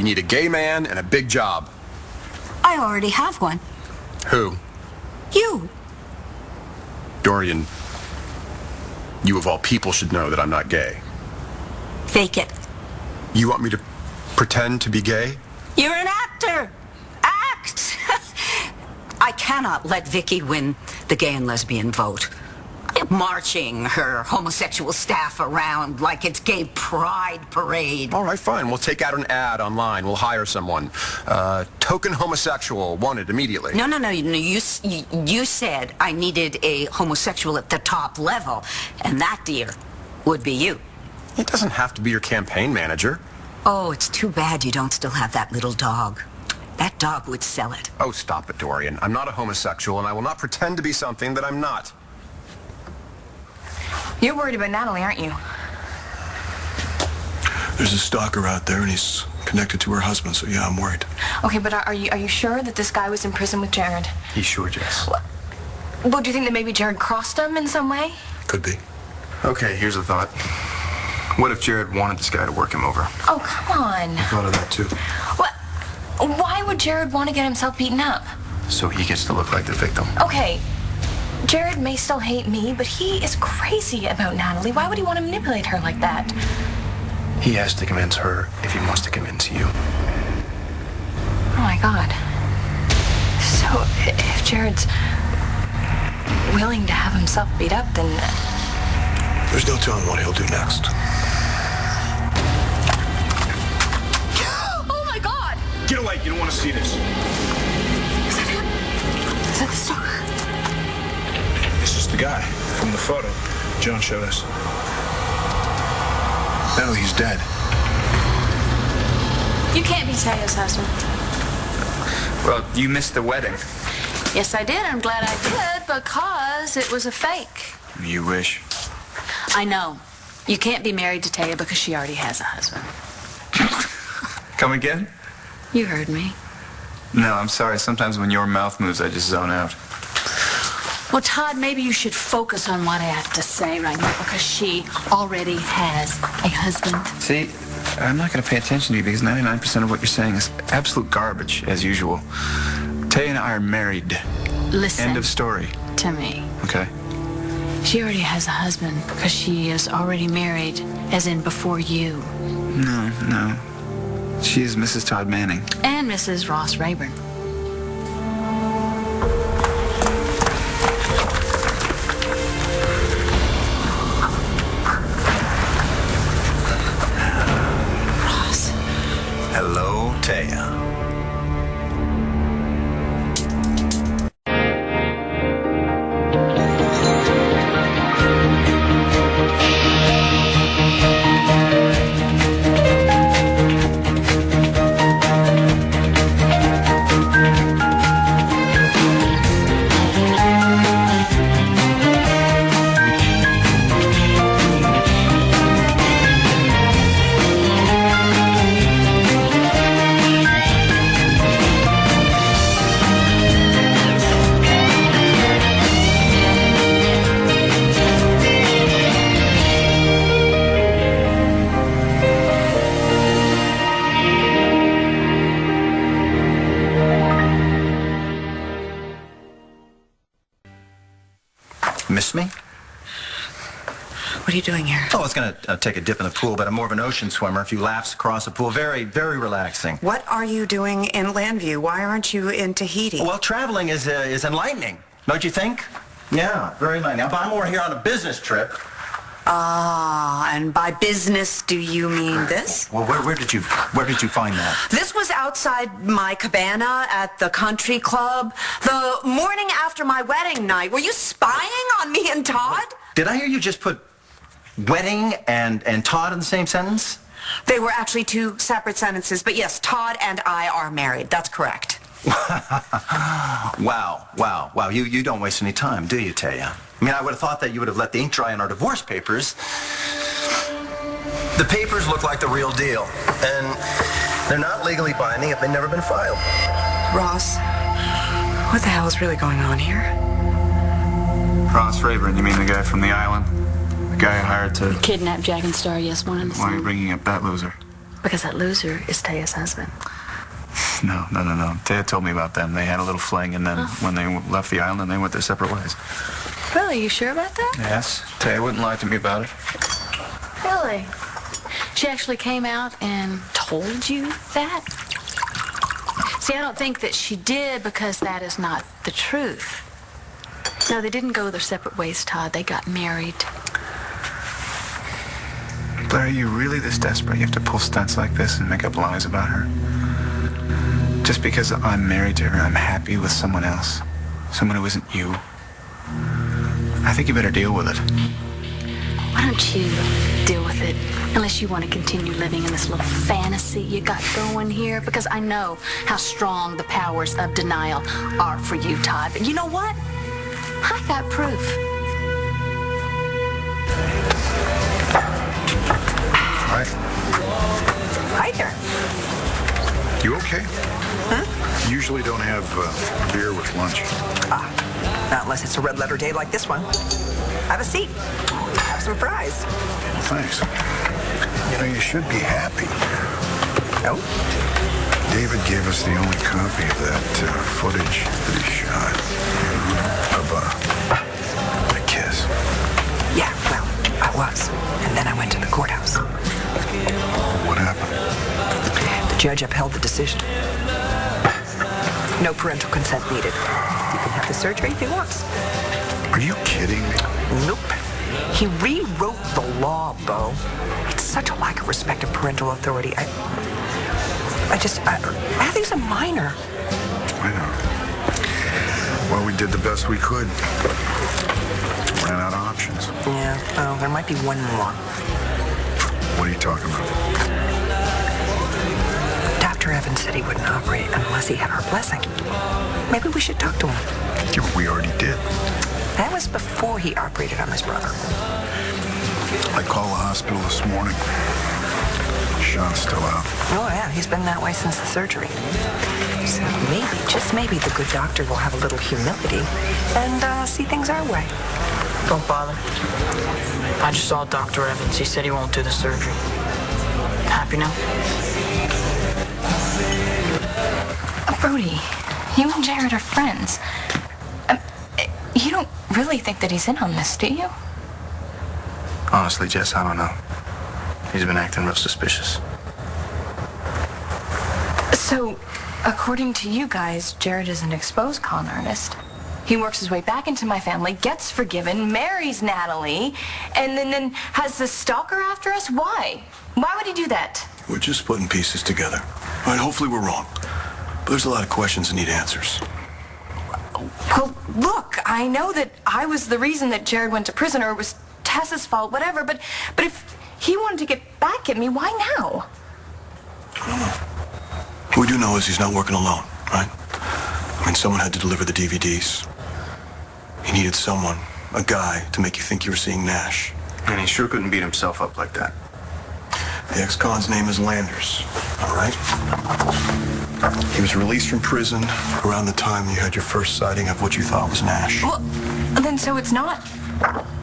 You need a gay man and a big job. I already have one. Who? You. Dorian, you of all people should know that I'm not gay. Fake it. You want me to pretend to be gay? You're an actor. Act. I cannot let Vicky win the gay and lesbian vote. Marching her homosexual staff around like it's gay pride parade. All right, fine. We'll take out an ad online. We'll hire someone. Token homosexual, wanted immediately. No. You said I needed a homosexual at the top level, and that, dear, would be you. It doesn't have to be your campaign manager. Oh, it's too bad you don't still have that little dog. That dog would sell it. Oh, stop it, Dorian. I'm not a homosexual, and I will not pretend to be something that I'm not. You're worried about Natalie, aren't you? There's a stalker out there, and he's connected to her husband, so yeah, I'm worried. Okay, but are you sure that this guy was in prison with Jared? He's sure, Jess. Well, do you think that maybe Jared crossed him in some way? Could be. Okay, here's a thought. What if Jared wanted this guy to work him over? Oh, come on. I thought of that, too. What? Why would Jared want to get himself beaten up? So he gets to look like the victim. Okay, Jared may still hate me, but he is crazy about Natalie. Why would he want to manipulate her like that? He has to convince her if he wants to convince you. Oh, my God. So, if Jared's willing to have himself beat up, then... There's no telling what he'll do next. Oh, my God! Get away, you don't want to see this. Is that him? Is that the stalker? This is the guy from the photo John showed us. No, he's dead. You can't be Taya's husband. Well, you missed the wedding. Yes, I did. I'm glad I did because it was a fake. You wish. I know. You can't be married to Taya because she already has a husband. Come again? You heard me. No, I'm sorry. Sometimes when your mouth moves, I just zone out. Well, Todd, maybe you should focus on what I have to say right now because she already has a husband. See, I'm not going to pay attention to you because 99% of what you're saying is absolute garbage, as usual. Tay and I are married. Listen. End of story. To me. Okay. She already has a husband because she is already married, as in before you. No. She is Mrs. Todd Manning. And Mrs. Ross Rayburn. Hello, Taya. Miss me? What are you doing here? Oh, I was going to take a dip in the pool, but I'm more of an ocean swimmer. A few laps across the pool. Very, very relaxing. What are you doing in Landview? Why aren't you in Tahiti? Well, traveling is enlightening, don't you think? Yeah, very enlightening. But I'm more here on a business trip. And by business, do you mean this? Well, where did you find that? This was outside my cabana at the country club the morning after my wedding night. Were you spying on me and Todd? Did I hear you just put wedding and Todd in the same sentence? They were actually two separate sentences, but yes, Todd and I are married. That's correct. Wow. You don't waste any time, do you, Taya? I mean, I would have thought that you would have let the ink dry on our divorce papers. The papers look like the real deal, and they're not legally binding if they've never been filed. Ross, what the hell is really going on here? Ross Rayburn, you mean the guy from the island? The guy I hired to... Kidnap Jack and Star, yes, one and the Why are you same. bringing up that loser? Because that loser is Taya's husband. No. Taya told me about them. They had a little fling, and then when they left the island, they went their separate ways. Really? You sure about that? Yes. Taya wouldn't lie to me about it. Really? She actually came out and told you that? See, I don't think that she did because that is not the truth. No, they didn't go their separate ways, Todd. They got married. Blair, are you really this desperate? You have to pull stunts like this and make up lies about her? Just because I'm married to her, I'm happy with someone else. Someone who isn't you. I think you better deal with it. Why don't you deal with it? Unless you want to continue living in this little fantasy you got going here. Because I know how strong the powers of denial are for you, Todd. But you know what? I got proof. Hi. Hi there. You okay? Usually don't have beer with lunch. Not unless it's a red letter day like this one. Have a seat. Have some fries. Thanks. You know, you should be happy. Oh? David gave us the only copy of that footage that he shot. Of a kiss. Yeah, well, I was. And then I went to the courthouse. What happened? The judge upheld the decision. No parental consent needed. You can have the surgery if he wants. Are you kidding me? Nope. He rewrote the law, Bo. It's such a lack of respect of parental authority. I think he's a minor. I know. Well, we did the best we could. Ran out of options. Yeah, well, there might be one more. What are you talking about? Dr. Evans said he wouldn't operate unless he had our blessing. Maybe we should talk to him. Yeah, we already did. That was before he operated on his brother. I called the hospital this morning. Sean's still out. Oh, yeah, he's been that way since the surgery. So maybe, just maybe, the good doctor will have a little humility and see things our way. Don't bother. I just saw Dr. Evans. He said he won't do the surgery. Happy now? Brody, you and Jared are friends. You don't really think that he's in on this, do you? Honestly, Jess, I don't know. He's been acting real suspicious. So, according to you guys, Jared is an exposed con artist. He works his way back into my family, gets forgiven, marries Natalie, and then has this stalker after us? Why? Why would he do that? We're just putting pieces together. All right, hopefully we're wrong. But there's a lot of questions that need answers. Well, look, I know that I was the reason that Jared went to prison, or it was Tessa's fault, whatever, but if he wanted to get back at me, why now? I don't know. What we do know is he's not working alone, right? I mean, someone had to deliver the DVDs. He needed someone, a guy, to make you think you were seeing Nash. And he sure couldn't beat himself up like that. The ex-con's name is Landers, all right? He was released from prison around the time you had your first sighting of what you thought was Nash. Well, then so it's not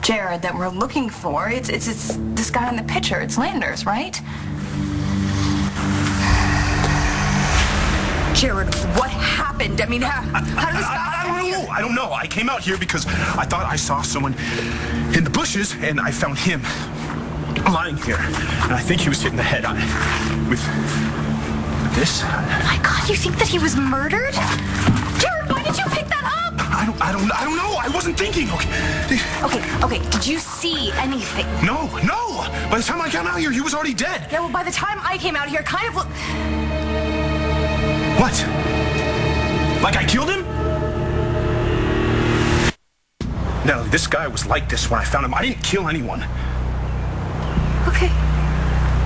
Jared that we're looking for. It's this guy in the picture. It's Landers, right? Jared, what happened? I mean, how did this guy... I don't know. I came out here because I thought I saw someone in the bushes, and I found him lying here. And I think he was hit in the head with this. My God, you think that he was murdered? Jared, why did you pick that up? I don't know. I wasn't thinking. Okay. Did you see anything? No. By the time I came out here, he was already dead. Yeah, well, by the time I came out here, kind of... What? Like I killed him? No, this guy was like this when I found him. I didn't kill anyone. Okay.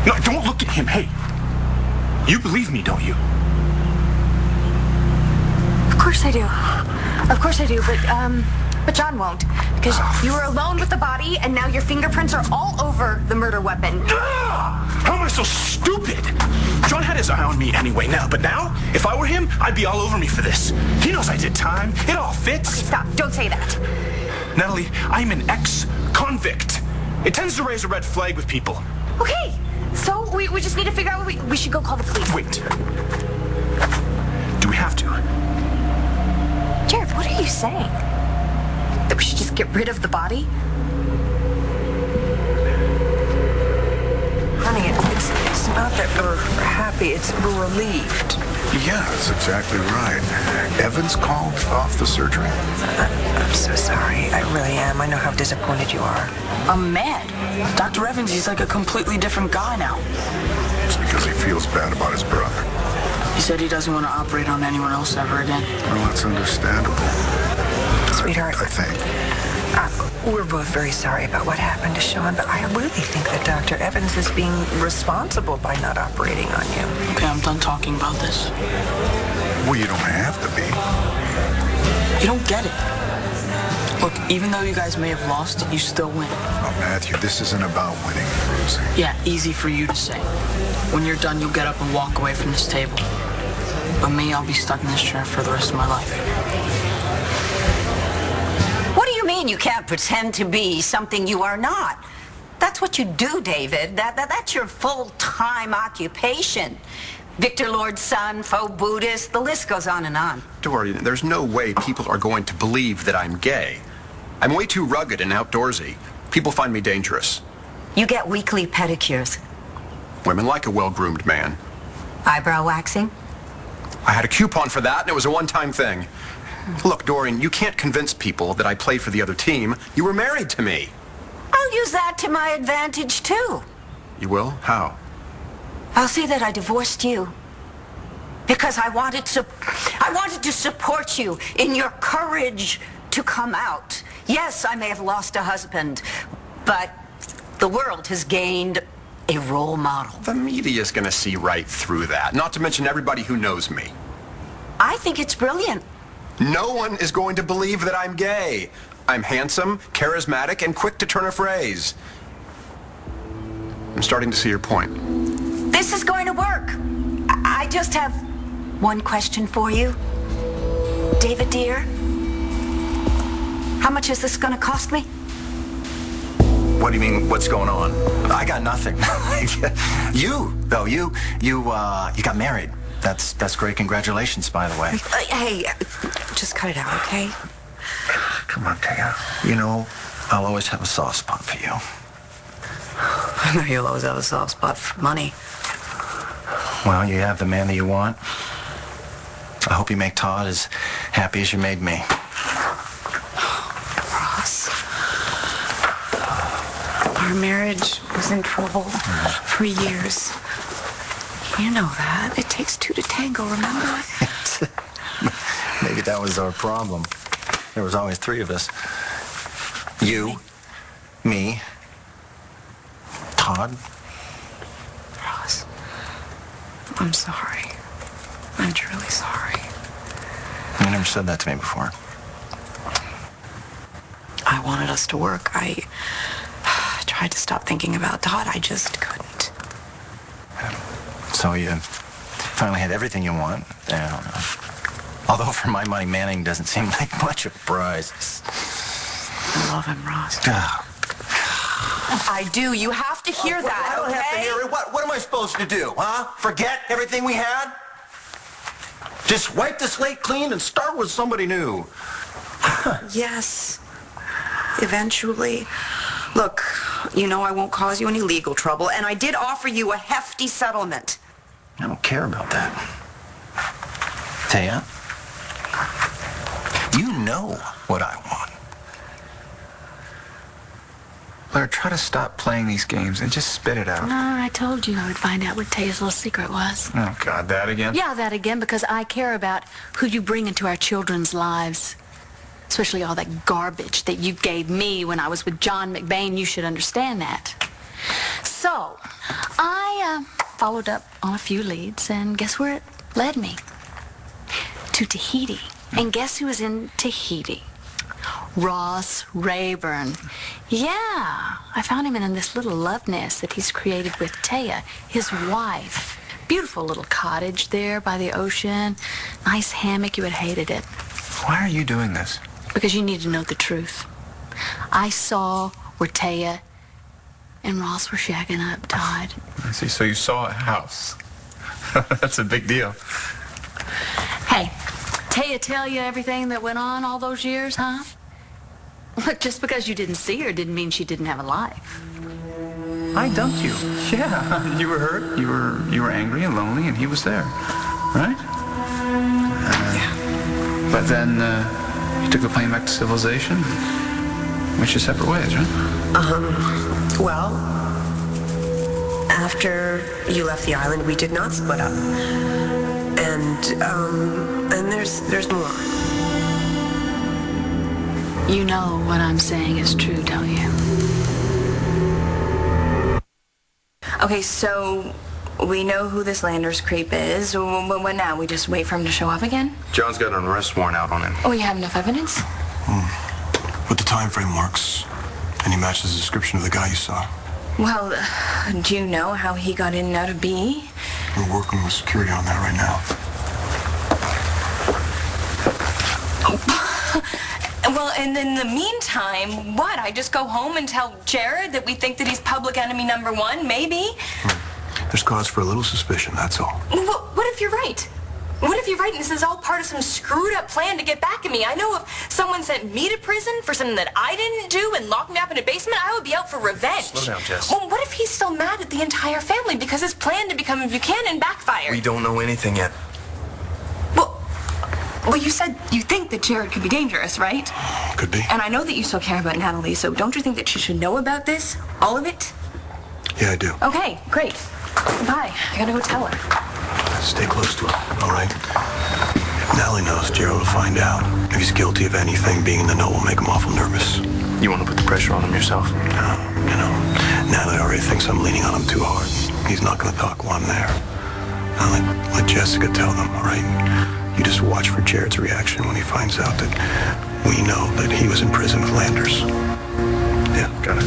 No, don't look at him. Hey, you believe me, don't you? Of course I do. But John won't. Because you were alone with the body, and now your fingerprints are all over the murder weapon. How am I so stupid? John had his eye on me anyway but now, if I were him, I'd be all over me for this. He knows I did time. It all fits. Okay, stop. Don't say that. Natalie, I'm an ex-convict. It tends to raise a red flag with people. Okay, So we just need to figure out what we should go call the police. Wait. Do we have to? Jared, what are you saying? That we should just get rid of the body? Honey, it's not that we're happy, we're relieved. Yeah, that's exactly right. Evans called off the surgery. I'm so sorry. I really am. I know how disappointed you are. I'm mad. Dr. Evans, he's like a completely different guy now. It's because he feels bad about his brother. He said he doesn't want to operate on anyone else ever again. Well, that's understandable. Sweetheart, I think. We're both very sorry about what happened to Sean, but I really think that Dr. Evans is being responsible by not operating on you. Okay, I'm done talking about this. Well, you don't have to be. You don't get it. Look, even though you guys may have lost, you still win. Oh, Matthew, this isn't about winning or losing. Yeah, easy for you to say. When you're done, you'll get up and walk away from this table. But me, I'll be stuck in this chair for the rest of my life. What do you mean you can't pretend to be something you are not? That's what you do, David. That's your full-time occupation. Victor Lord's son, faux Buddhist, the list goes on and on. Dorian, there's no way people are going to believe that I'm gay. I'm way too rugged and outdoorsy. People find me dangerous. You get weekly pedicures. Women like a well-groomed man. Eyebrow waxing? I had a coupon for that, and it was a one-time thing. Look, Dorian, you can't convince people that I played for the other team. You were married to me. I'll use that to my advantage, too. You will? How? I'll say that I divorced you. Because I wanted to support you in your courage to come out. Yes, I may have lost a husband, but the world has gained a role model. The media's gonna see right through that, not to mention everybody who knows me. I think it's brilliant. No one is going to believe that I'm gay. I'm handsome, charismatic, and quick to turn a phrase. I'm starting to see your point. This is going to work. I just have one question for you. David, dear, how much is this going to cost me? What do you mean, what's going on? I got nothing. You got married. That's great. Congratulations, by the way. Hey, just cut it out, okay? Come on, Taya. You know, I'll always have a soft spot for you. I know you'll always have a soft spot for money. Well, you have the man that you want. I hope you make Todd as happy as you made me. Ross. Our marriage was in trouble for years. You know that. It takes two to tango, remember? Maybe that was our problem. There was always three of us. You, me, Todd. Ross, I'm sorry. I'm truly sorry. You never said that to me before. I wanted us to work. I tried to stop thinking about Todd. I just couldn't. So you finally had everything you want. I don't know. Although for my money, Manning doesn't seem like much of a prize. I love him, Ross. I do. You have to hear that, I don't have to hear it. What am I supposed to do, huh? Forget everything we had? Just wipe the slate clean and start with somebody new. Yes. Eventually. Look, you know I won't cause you any legal trouble, and I did offer you a hefty settlement. I don't care about that. Taya, you know what I want. Blair, try to stop playing these games and just spit it out. No, I told you I would find out what Taya's little secret was. Oh, God, that again? Yeah, that again, because I care about who you bring into our children's lives. Especially all that garbage that you gave me when I was with John McBain. You should understand that. So, I followed up on a few leads, and guess where it led me? To Tahiti. And guess who was in Tahiti? Ross Rayburn. Yeah, I found him in this little love nest that he's created with Taya, his wife. Beautiful little cottage there by the ocean. Nice hammock. You would have hated it. Why are you doing this? Because you need to know the truth. I saw where Taya and Ross were shacking up, Todd. I see. So you saw a house. That's a big deal. Hey, Taya tell you everything that went on all those years, huh? Look, just because you didn't see her didn't mean she didn't have a life. I dumped you. Yeah, you were hurt. You were angry and lonely, and he was there, right? But then you took the plane back to civilization. Went your separate ways, right? Well, after you left the island, we did not split up. And there's more. You know what I'm saying is true, don't you? Okay, so we know who this Landers creep is. What now? We just wait for him to show up again? John's got an arrest warrant out on him. Oh, you have enough evidence? But the time frame works, and he matches the description of the guy you saw. Well, do you know how he got in and out of B? We're working with security on that right now. Well, and in the meantime, what? I just go home and tell Jared that we think that he's public enemy number one, maybe? There's cause for a little suspicion, that's all. Well, what if you're right? What if you're right and this is all part of some screwed up plan to get back at me? I know if someone sent me to prison for something that I didn't do and locked me up in a basement, I would be out for revenge. Slow down, Jess. Well, what if he's still mad at the entire family because his plan to become Buchanan backfired? We don't know anything yet. Well, you said you think that Jared could be dangerous, right? Could be. And I know that you still care about Natalie, so don't you think that she should know about this? All of it? Yeah, I do. Okay, great. Bye. I gotta go tell her. Stay close to her, all right? If Natalie knows, Jared will find out. If he's guilty of anything, being in the know will make him awful nervous. You want to put the pressure on him yourself? No, you know, Natalie already thinks I'm leaning on him too hard. He's not gonna talk while I'm there. Now let Jessica tell them, all right? You just watch for Jared's reaction when he finds out that we know that he was in prison with Landers. Yeah, got it.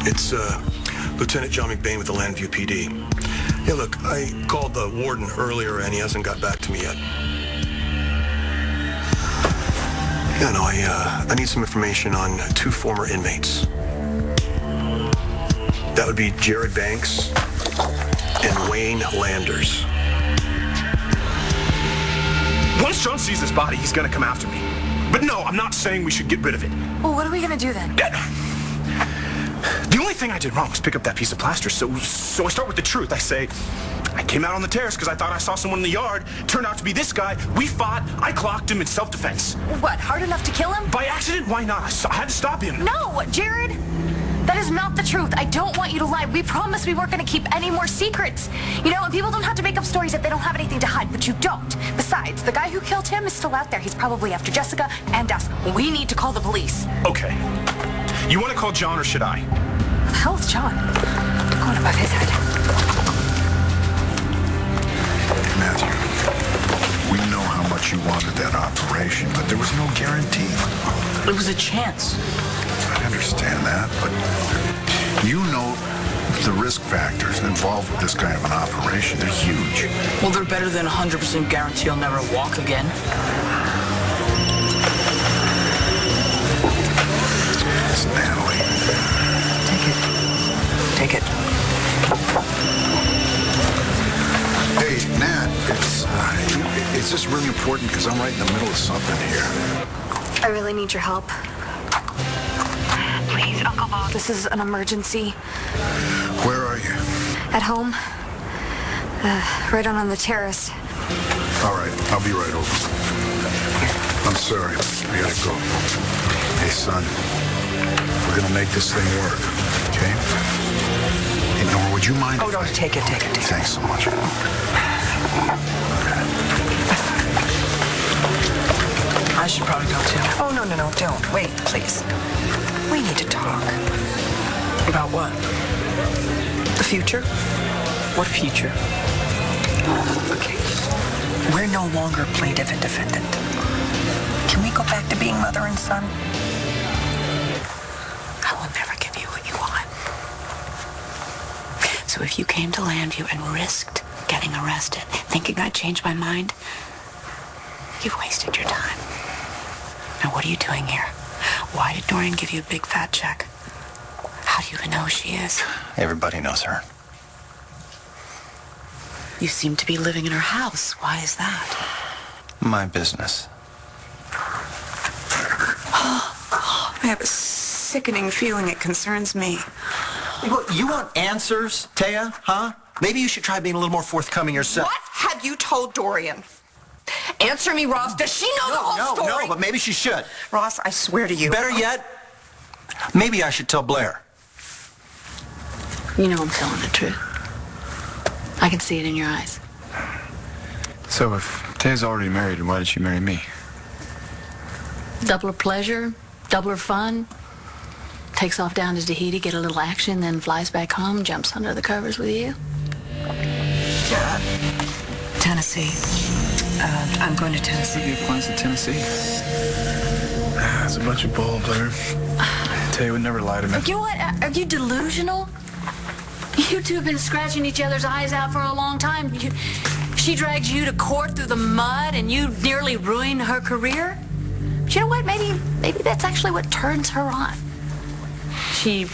It's Lieutenant John McBain with the Landview PD. Hey, look, I called the warden earlier and he hasn't got back to me yet. Yeah, no, I need some information on 2 former inmates. That would be Jared Banks and Wayne Landers. Once John sees this body, he's gonna come after me. But no, I'm not saying we should get rid of it. Well, what are we gonna do then? The only thing I did wrong was pick up that piece of plaster, so I start with the truth. I say, I came out on the terrace because I thought I saw someone in the yard. Turned out to be this guy. We fought. I clocked him in self-defense. What, hard enough to kill him? By accident? Why not? I had to stop him. No, Jared! That is not the truth. I don't want you to lie. We promised we weren't going to keep any more secrets. You know, and people don't have to make up stories if they don't have anything to hide, but you don't. Besides, the guy who killed him is still out there. He's probably after Jessica and us. We need to call the police. Okay. You want to call John or should I? What the hell is John? Going above his head. Matthew, we know how much you wanted that operation, but there was no guarantee. It was a chance. I understand that, but you know the risk factors involved with this kind of an operation. They're huge. Well, they're better than 100% guarantee I'll never walk again. It's Natalie. Take it. Hey, Nat, it's just really important because I'm right in the middle of something here. I really need your help. Please, Uncle Bob. This is an emergency. Where are you? At home. Right on the terrace. All right, I'll be right over. I'm sorry, I gotta go. Hey, son, we're gonna make this thing work, okay? Hey, Nora, would you mind? Oh, no, take it. Thanks so much. I should probably go too. Oh, no, don't. Wait, please. We need to talk. About what? The future? What future? Okay. We're no longer plaintiff and defendant. Can we go back to being mother and son? I will never give you what you want. So if you came to Landview and risked getting arrested, thinking I'd change my mind, you've wasted your time. Now what are you doing here? Why did Dorian give you a big fat check? How do you even know who she is? Everybody knows her. You seem to be living in her house. Why is that? My business. I have a sickening feeling it concerns me. You want answers, Taya? Huh? Maybe you should try being a little more forthcoming yourself. What have you told Dorian? Answer me, Ross. Does she know the whole story? No, but maybe she should. Ross, I swear to you. Better yet, maybe I should tell Blair. You know I'm telling the truth. I can see it in your eyes. So if Taya's already married, why did she marry me? Double her pleasure, double her fun. Takes off down to Tahiti, get a little action, then flies back home, jumps under the covers with you. Tennessee. I'm going to Tennessee. Your plans to Tennessee? It's a bunch of bull, Blair. Taya would never lie to me. You know what? Are you delusional? You two have been scratching each other's eyes out for a long time. She drags you to court through the mud, and you nearly ruin her career. But you know what? Maybe that's actually what turns her on. She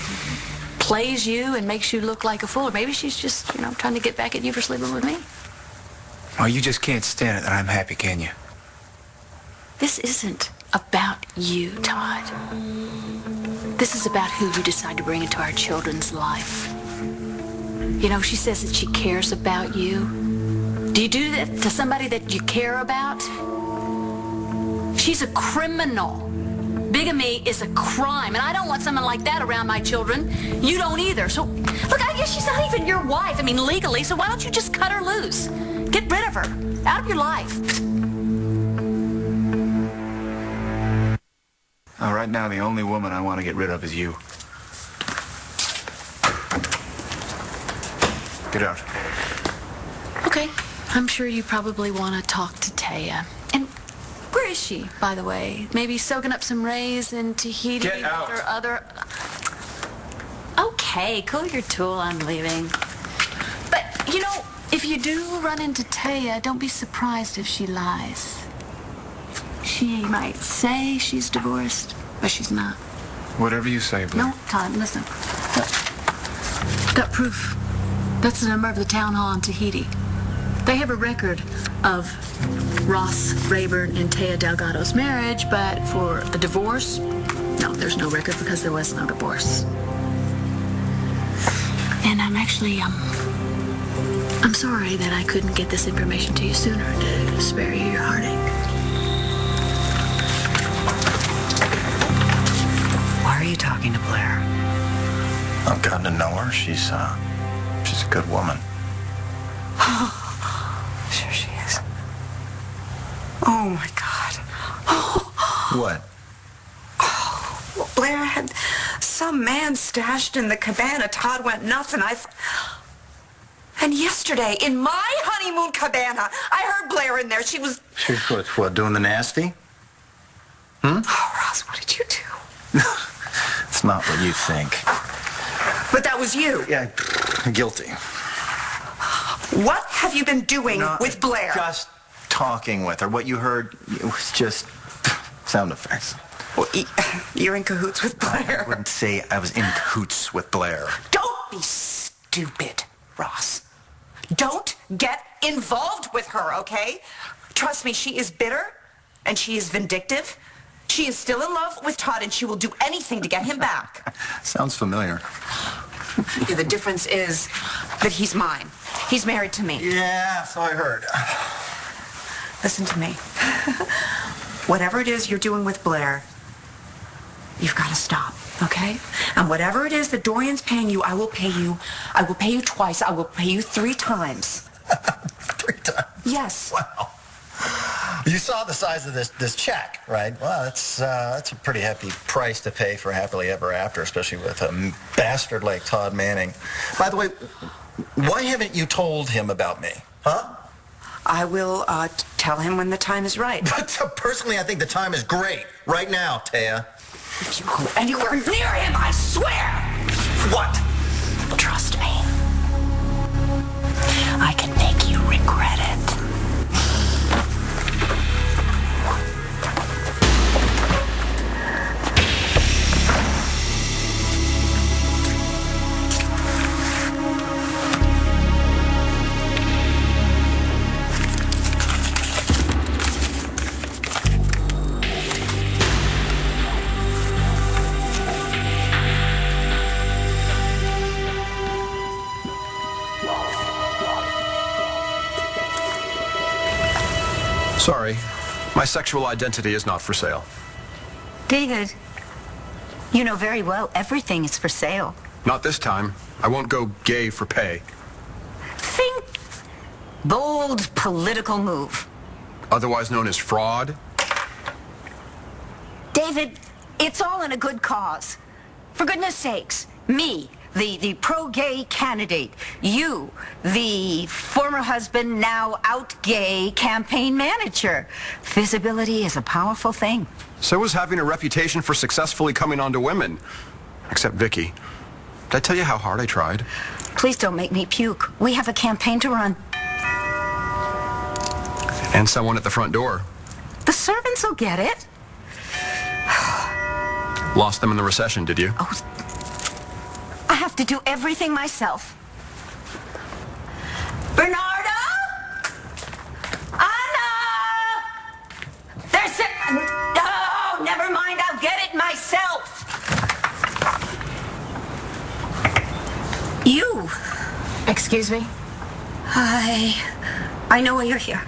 plays you and makes you look like a fool. Or maybe she's just, trying to get back at you for sleeping with me. Well, you just can't stand it that I'm happy, can you? This isn't about you, Todd. This is about who you decide to bring into our children's life. She says that she cares about you. Do you do that to somebody that you care about? She's a criminal. Bigamy is a crime, and I don't want someone like that around my children. You don't either. So, look, I guess she's not even your wife. I mean, legally, so why don't you just cut her loose? Get rid of her. Out of your life. Right now, the only woman I want to get rid of is you. Get out. Okay. I'm sure you probably want to talk to Taya. And where is she, by the way? Maybe soaking up some rays in Tahiti Get out. or other... Okay, cool your tool. I'm leaving. But, if you do run into Taya, don't be surprised if she lies. She might say she's divorced, but she's not. Whatever you say, Blair. No, Todd, listen. Look. Got proof. That's the number of the town hall in Tahiti. They have a record of Ross Rayburn and Taya Delgado's marriage, but for a divorce, no, there's no record because there was no divorce. And I'm actually, I'm sorry that I couldn't get this information to you sooner to spare you your heartache. Why are you talking to Blair? I've gotten to know her. She's a good woman. Sure she is. Oh, my God. What? Well, Blair had some man stashed in the cabana. Todd went nuts, and And yesterday, in my honeymoon cabana, I heard Blair in there. She was... She was what, doing the nasty? Oh, Ross, what did you do? It's not what you think. But that was you. Yeah, guilty. What have you been doing with Blair? Just talking with her. What you heard was just sound effects. Well, you're in cahoots with Blair. I wouldn't say I was in cahoots with Blair. Don't be stupid, Ross. Don't get involved with her, okay? Trust me, she is bitter, and she is vindictive. She is still in love with Todd, and she will do anything to get him back. Sounds familiar. Yeah, the difference is that he's mine. He's married to me. Yeah, so I heard. Listen to me. Whatever it is you're doing with Blair, you've got to stop, okay? And whatever it is that Dorian's paying you, I will pay you. I will pay you twice. I will pay you 3 times. 3 times? Yes. Wow. You saw the size of this check, right? Well, that's a pretty hefty price to pay for happily ever after, especially with a bastard like Todd Manning. By the way, why haven't you told him about me, huh? I will tell him when the time is right. Personally, I think the time is great. Right now, Taya. If you go anywhere near him, I swear! What? Trust me. I can make you regret it. Sorry, my sexual identity is not for sale. David, you know very well everything is for sale. Not this time. I won't go gay for pay. Think bold political move. Otherwise known as fraud. David, it's all in a good cause. For goodness sakes, me, the pro-gay candidate, you, the former husband, now out-gay campaign manager. Visibility is a powerful thing. So is having a reputation for successfully coming on to women. Except Vicky. Did I tell you how hard I tried? Please don't make me puke. We have a campaign to run. And someone at the front door. The servants will get it. Lost them in the recession, did you? Oh, I have to do everything myself. Bernardo? Anna! There's a... Oh, never mind. I'll get it myself. You. Excuse me? I know why you're here.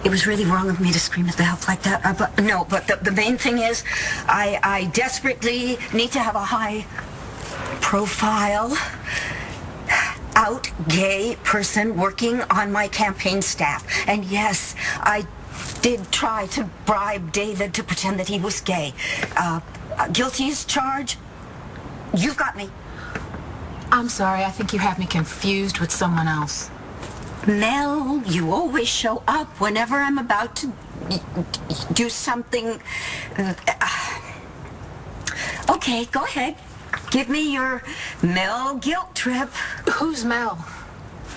It was really wrong of me to scream at the help like that. But the main thing is, I desperately need to have a high profile, out gay person working on my campaign staff. And yes, I did try to bribe David to pretend that he was gay. Guilty as charged. You've got me. I'm sorry, I think you have me confused with someone else. Mel, you always show up whenever I'm about to do something. Okay, go ahead. Give me your Mel guilt trip. Who's Mel?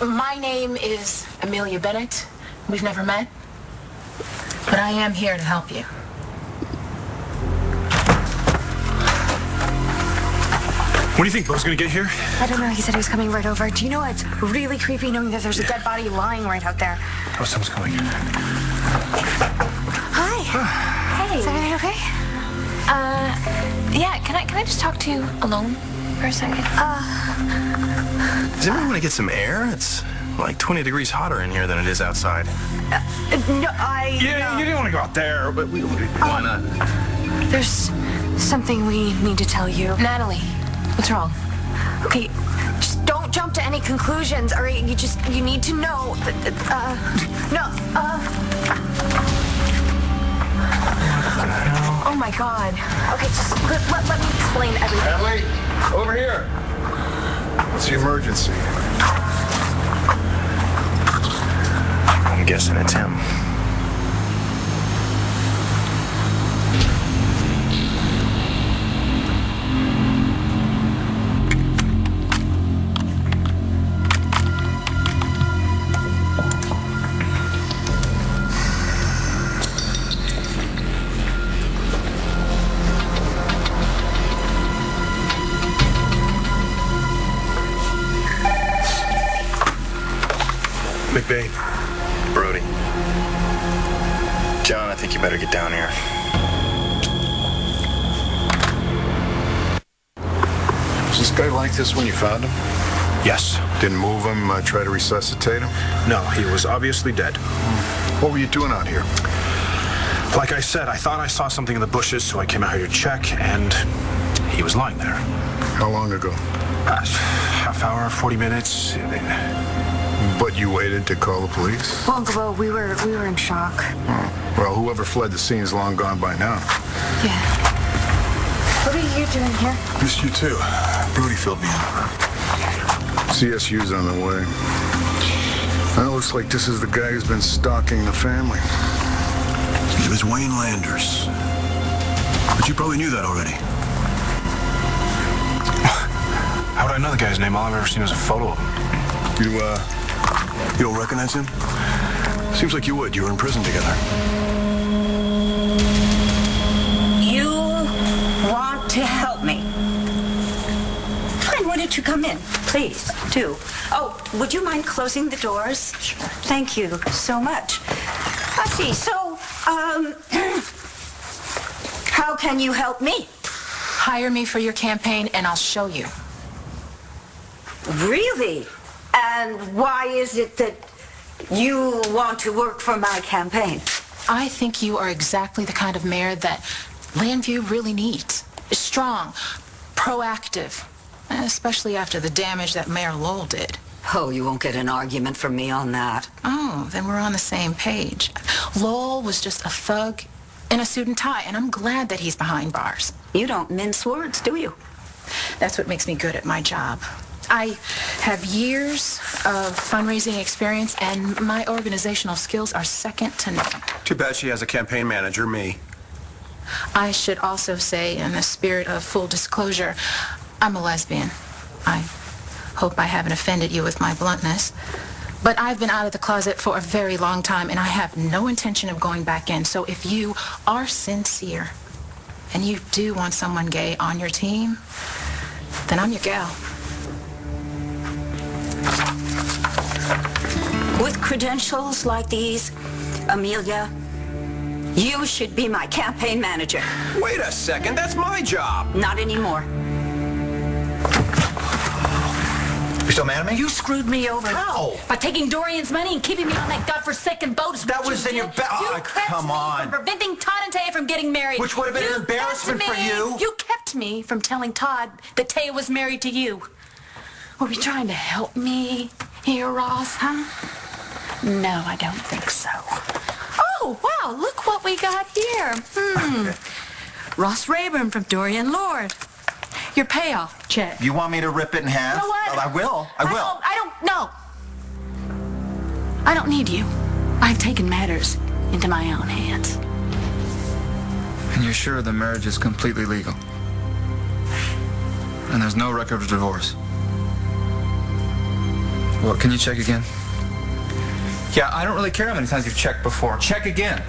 My name is Amelia Bennett. We've never met. But I am here to help you. What do you think Bo's gonna get here? I don't know. He said he was coming right over. Do you know it's really creepy knowing that there's a dead body lying right out there? Oh, someone's coming. Hi. Hey. Is everything okay? Yeah. Can I just talk to you alone for a second? Does anyone want to get some air? It's like 20 degrees hotter in here than it is outside. No, Yeah, you didn't want to go out there, but why not? There's something we need to tell you. Natalie, what's wrong? Okay, just don't jump to any conclusions, or you need to know that, Oh my God. Okay, just let me explain everything. Natalie, over here. What's the emergency? I'm guessing it's him. McVeigh. Brody. John, I think you better get down here. Was this guy like this when you found him? Yes. Didn't move him, try to resuscitate him? No, he was obviously dead. What were you doing out here? Like I said, I thought I saw something in the bushes, so I came out here to check, and he was lying there. How long ago? Half hour, 40 minutes. But you waited to call the police? Well, Uncle Bo, we were in shock. Oh. Well, whoever fled the scene is long gone by now. Yeah. What are you doing here? Missed you too. Brody filled me in. CSU's on the way. Well, it looks like this is the guy who's been stalking the family. It was Wayne Landers. But you probably knew that already. How would I know the guy's name? All I've ever seen is a photo of him. You don't recognize him? Seems like you would. You were in prison together. You want to help me? Fine, why don't you come in? Please, do. Oh, would you mind closing the doors? Sure. Thank you so much. Let's see, so, how can you help me? Hire me for your campaign and I'll show you. Really? And why is it that you want to work for my campaign? I think you are exactly the kind of mayor that Landview really needs. Strong, proactive, especially after the damage that Mayor Lowell did. Oh, you won't get an argument from me on that. Oh, then we're on the same page. Lowell was just a thug in a suit and tie, and I'm glad that he's behind bars. You don't mince words, do you? That's what makes me good at my job. I have years of fundraising experience, and my organizational skills are second to none. Too bad she has a campaign manager, me. I should also say, in the spirit of full disclosure, I'm a lesbian. I hope I haven't offended you with my bluntness. But I've been out of the closet for a very long time, and I have no intention of going back in. So if you are sincere, and you do want someone gay on your team, then I'm your gal. With credentials like these, Amelia, you should be my campaign manager. Wait a second, that's my job. Not anymore. You still mad at me? You screwed me over. How? By taking Dorian's money and keeping me on that godforsaken boat. That was in your You come on. from preventing Todd and Taya from getting married. Which would have been an embarrassment for you. You kept me from telling Todd that Taya was married to you. Were you trying to help me here, Ross, huh? No, I don't think so. Oh, wow, look what we got here. Ross Rayburn from Dorian Lord. Your payoff check. You want me to rip it in half? You know what? Oh, I will. I will. I don't need you. I've taken matters into my own hands. And you're sure the marriage is completely legal? And there's no record of divorce? What, can you check again? Yeah, I don't really care how many times you've checked before. Check again.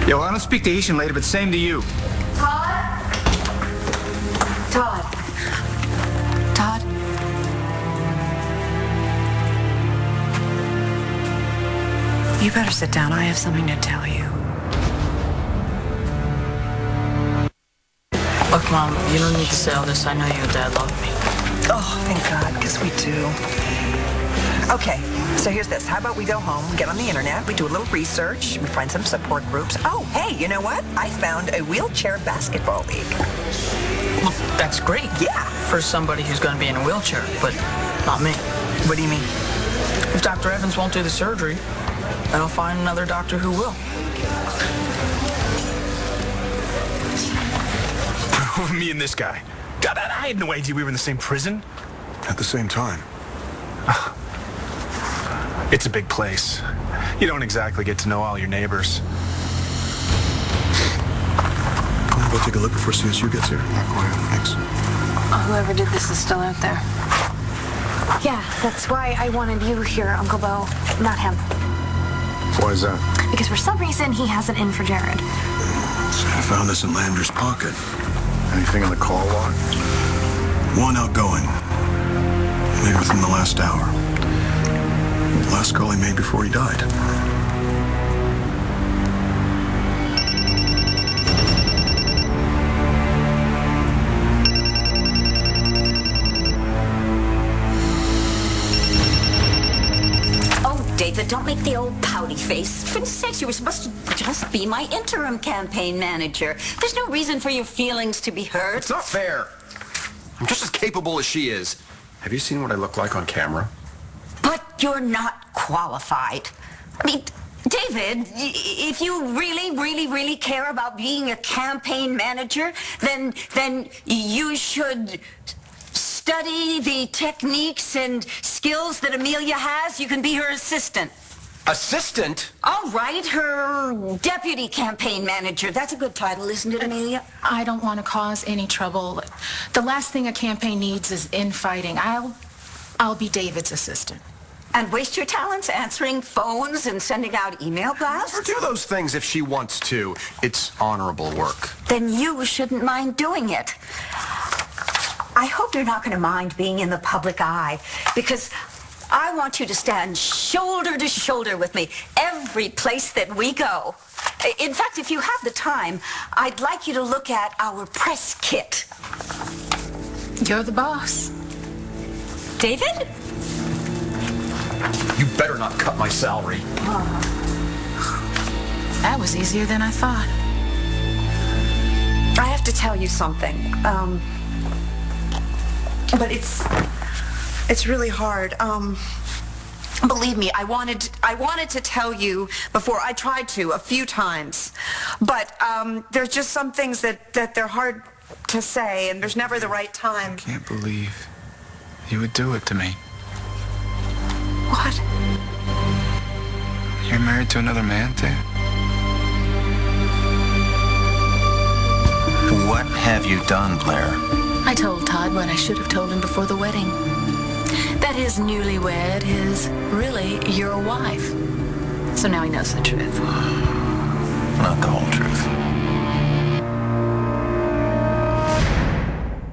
Yeah, well, I don't speak to Haitian lady, but same to you. Todd. You better sit down. I have something to tell you. Look, Mom, you don't need to say all this. I know you and Dad love me. Oh, thank God, because we do. Okay, so here's this. How about we go home, get on the internet, we do a little research, we find some support groups. Oh, hey, you know what? I found a wheelchair basketball league. Well, that's great. Yeah. For somebody who's going to be in a wheelchair, but not me. What do you mean? If Dr. Evans won't do the surgery, then I'll find another doctor who will. Me and this guy. God, I had no idea we were in the same prison. At the same time. It's a big place. You don't exactly get to know all your neighbors. I'll go take a look before CSU gets here. Thanks. Whoever did this is still out there. Yeah, that's why I wanted you here, Uncle Bo, not him. Why is that? Because for some reason, he has it in for Jared. I found this in Lander's pocket. Anything in the call log? One outgoing. Made within the last hour. Last call he made before he died. Oh, David, don't make the old pouty face. For goodness sakes, you were supposed to just be my interim campaign manager. There's no reason for your feelings to be hurt. It's not fair. I'm just as capable as she is. Have you seen what I look like on camera? But you're not qualified. I mean, David, if you really care about being a campaign manager, then you should study the techniques and skills skills that Amelia has, you can be her assistant. Assistant? All right, her deputy campaign manager. That's a good title, isn't it, Amelia? I don't want to cause any trouble. The last thing a campaign needs is infighting. I'll be David's assistant. And waste your talents answering phones and sending out email blasts? Or do those things if she wants to. It's honorable work. Then you shouldn't mind doing it. I hope you're not going to mind being in the public eye, because I want you to stand shoulder to shoulder with me every place that we go. In fact, if you have the time, I'd like you to look at our press kit. You're the boss. David? You better not cut my salary. That was easier than I thought. I have to tell you something. But it's really hard. Believe me, I wanted to tell you before. I tried to a few times, but there's just some things that they're hard to say, and there's never the right time. I can't believe you would do it to me. What? You're married to another man, too? What have you done, Blair? I told Todd what I should have told him before the wedding. That his newlywed is really your wife. So now he knows the truth. Not the whole truth.